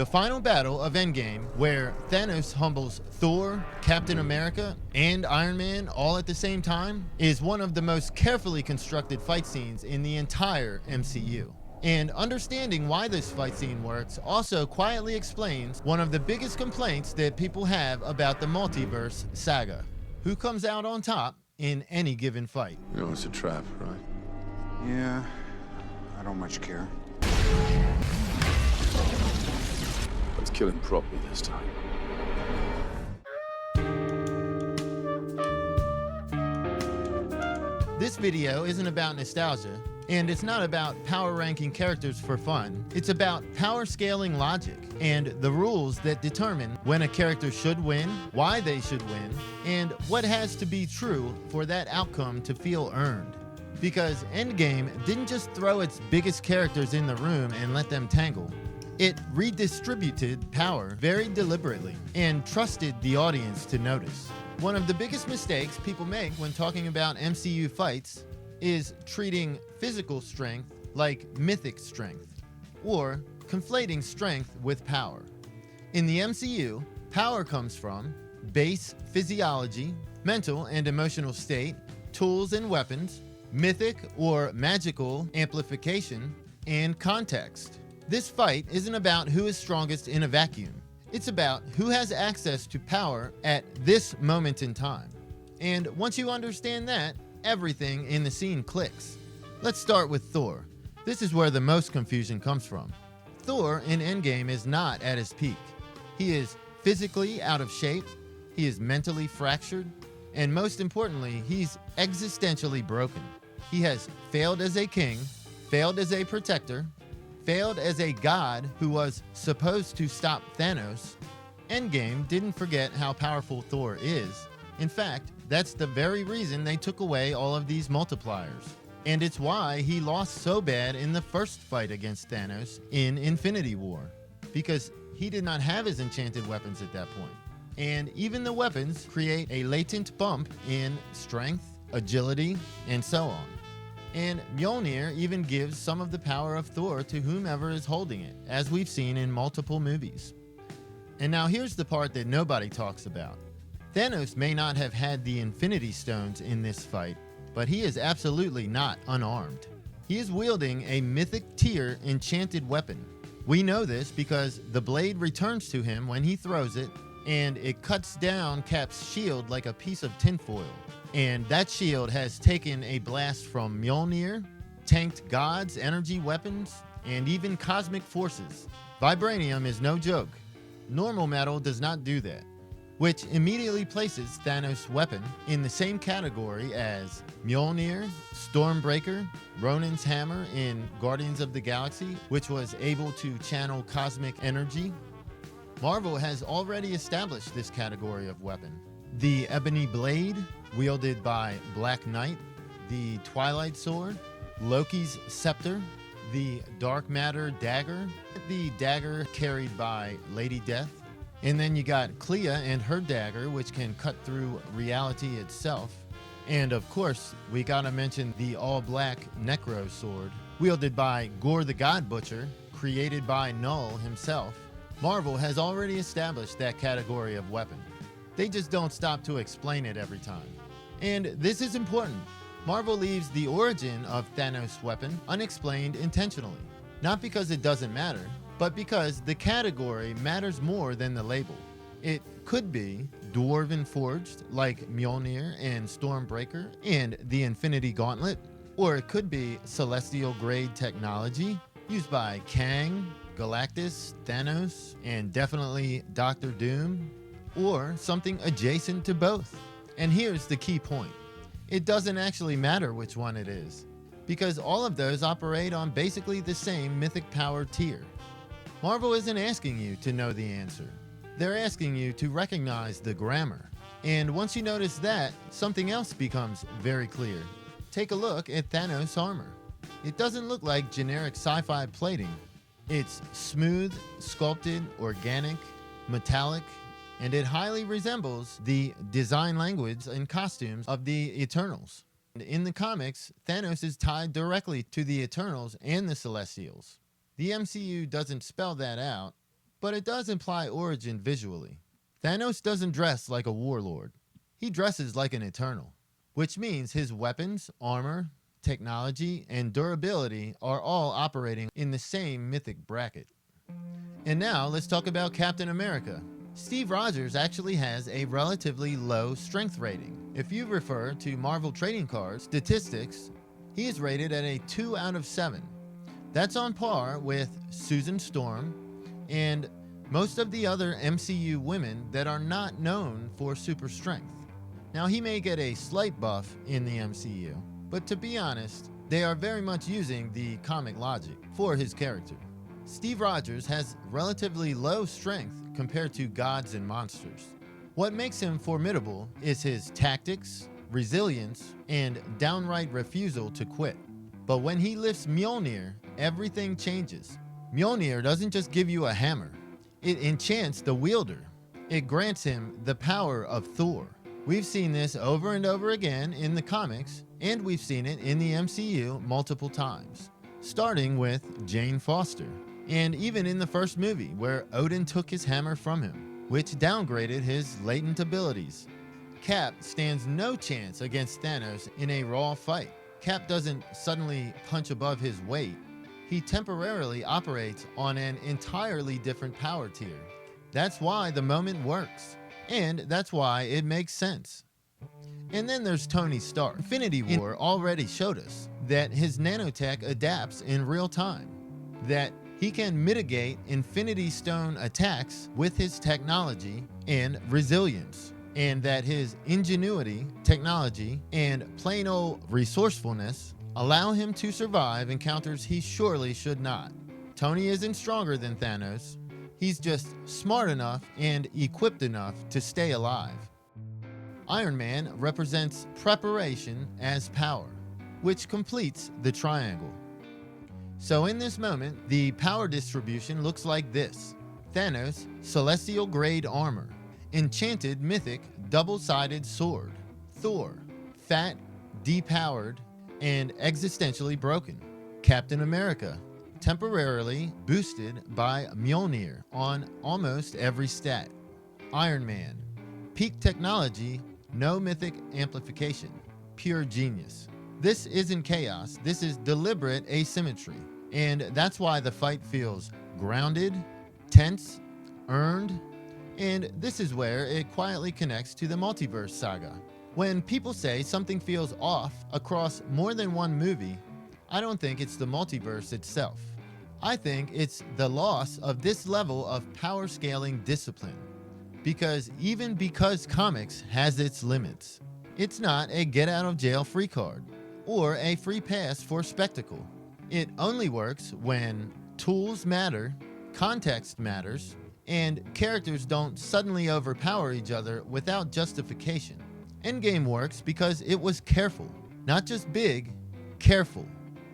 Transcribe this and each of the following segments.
The final battle of Endgame, where Thanos humbles Thor, Captain America, and Iron Man all at the same time, is one of the most carefully constructed fight scenes in the entire MCU. And understanding why this fight scene works also quietly explains one of the biggest complaints that people have about the Multiverse Saga. Who comes out on top in any given fight? You know it's a trap, right? Yeah, I don't much care. Let's kill him properly this time. This video isn't about nostalgia, and it's not about power ranking characters for fun. It's about power scaling logic and the rules that determine when a character should win, why they should win, and what has to be true for that outcome to feel earned. Because Endgame didn't just throw its biggest characters in the room and let them tangle. It redistributed power very deliberately and trusted the audience to notice. One of the biggest mistakes people make when talking about MCU fights is treating physical strength like mythic strength, or conflating strength with power. In the MCU, power comes from base physiology, mental and emotional state, tools and weapons, mythic or magical amplification, and context. This fight isn't about who is strongest in a vacuum. It's about who has access to power at this moment in time. And once you understand that, everything in the scene clicks. Let's start with Thor. This is where the most confusion comes from. Thor in Endgame is not at his peak. He is physically out of shape, he is mentally fractured, and most importantly, he's existentially broken. He has failed as a king, failed as a protector, failed as a god who was supposed to stop Thanos. Endgame didn't forget how powerful Thor is. In fact, that's the very reason they took away all of these multipliers. And it's why he lost so bad in the first fight against Thanos in Infinity War. Because he did not have his enchanted weapons at that point. And even the weapons create a latent bump in strength, agility, and so on. And Mjolnir even gives some of the power of Thor to whomever is holding it, as we've seen in multiple movies. And now here's the part that nobody talks about. Thanos may not have had the Infinity Stones in this fight, but he is absolutely not unarmed. He is wielding a mythic tier enchanted weapon. We know this because the blade returns to him when he throws it, and it cuts down Cap's shield like a piece of tinfoil. And that shield has taken a blast from Mjolnir, tanked gods, energy weapons, and even cosmic forces. Vibranium is no joke. Normal metal does not do that, which immediately places Thanos' weapon in the same category as Mjolnir, Stormbreaker, Ronin's hammer in Guardians of the Galaxy, which was able to channel cosmic energy. Marvel has already established this category of weapon. The Ebony Blade, wielded by Black Knight, the Twilight Sword, Loki's Scepter, the Dark Matter Dagger, the dagger carried by Lady Death, and then you got Clea and her dagger, which can cut through reality itself. And of course, we gotta mention the all-black Necro Sword, wielded by Gore the God Butcher, created by Null himself. Marvel has already established that category of weapon. They just don't stop to explain it every time. And this is important. Marvel leaves the origin of Thanos' weapon unexplained intentionally. Not because it doesn't matter, but because the category matters more than the label. It could be Dwarven Forged, like Mjolnir and Stormbreaker and the Infinity Gauntlet, or it could be Celestial Grade technology used by Kang, Galactus, Thanos, and definitely Doctor Doom, or something adjacent to both. And here's the key point. It doesn't actually matter which one it is, because all of those operate on basically the same mythic power tier. Marvel isn't asking you to know the answer. They're asking you to recognize the grammar. And once you notice that, something else becomes very clear. Take a look at Thanos' armor. It doesn't look like generic sci-fi plating. It's smooth, sculpted, organic, metallic, and it highly resembles the design language and costumes of the Eternals. In the comics, Thanos is tied directly to the Eternals and the Celestials. The MCU doesn't spell that out, but it does imply origin visually. Thanos doesn't dress like a warlord. He dresses like an Eternal, which means his weapons, armor, technology, and durability are all operating in the same mythic bracket. And now let's talk about Captain America. Steve Rogers actually has a relatively low strength rating. If you refer to Marvel trading card statistics, he is rated at a 2 out of 7. That's on par with Susan Storm and most of the other MCU women that are not known for super strength. Now, he may get a slight buff in the MCU, but to be honest, they are very much using the comic logic for his character. Steve Rogers has relatively low strength compared to gods and monsters. What makes him formidable is his tactics, resilience, and downright refusal to quit. But when he lifts Mjolnir, everything changes. Mjolnir doesn't just give you a hammer, it enchants the wielder. It grants him the power of Thor. We've seen this over and over again in the comics, and we've seen it in the MCU multiple times, starting with Jane Foster, and even in the first movie where Odin took his hammer from him, which downgraded his latent abilities. Cap stands no chance against Thanos in a raw fight. Cap doesn't suddenly punch above his weight. He temporarily operates on an entirely different power tier. That's why the moment works, and that's why it makes sense. And then there's Tony Stark. Infinity War already showed us that his nanotech adapts in real time, that he can mitigate Infinity Stone attacks with his technology and resilience, and that his ingenuity, technology, and plain old resourcefulness allow him to survive encounters he surely should not. Tony isn't stronger than Thanos. He's just smart enough and equipped enough to stay alive. Iron Man represents preparation as power, which completes the triangle. So in this moment, the power distribution looks like this. Thanos, celestial grade armor. Enchanted mythic double-sided sword. Thor, fat, depowered, and existentially broken. Captain America, temporarily boosted by Mjolnir on almost every stat. Iron Man, peak technology, no mythic amplification, pure genius. This isn't chaos, this is deliberate asymmetry, and that's why the fight feels grounded, tense, earned, and this is where it quietly connects to the Multiverse Saga. When people say something feels off across more than one movie, I don't think it's the multiverse itself. I think it's the loss of this level of power scaling discipline. Because comics has its limits. It's not a get out of jail free card or a free pass for spectacle. It only works when tools matter, context matters, and characters don't suddenly overpower each other without justification. Endgame works because it was careful, not just big, careful.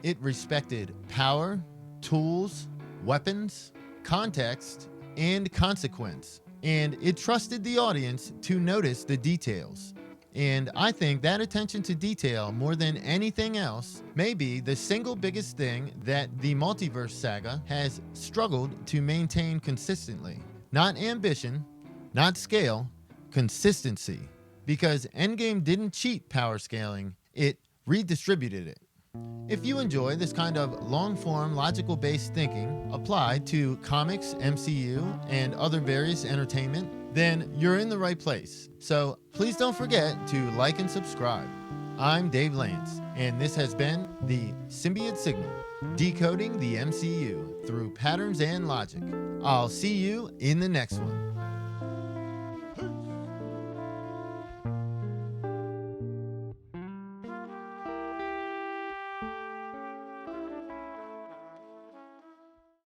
It respected power, tools, weapons, context, and consequence. And it trusted the audience to notice the details. And I think that attention to detail, more than anything else, may be the single biggest thing that the Multiverse Saga has struggled to maintain consistently. Not ambition, not scale, consistency. Because Endgame didn't cheat power scaling, it redistributed it. If you enjoy this kind of long-form, logical-based thinking applied to comics, MCU, and other various entertainment, then you're in the right place. So please don't forget to like and subscribe. I'm Dave Lance, and this has been the Symbiote Signal, decoding the MCU through patterns and logic. I'll see you in the next one.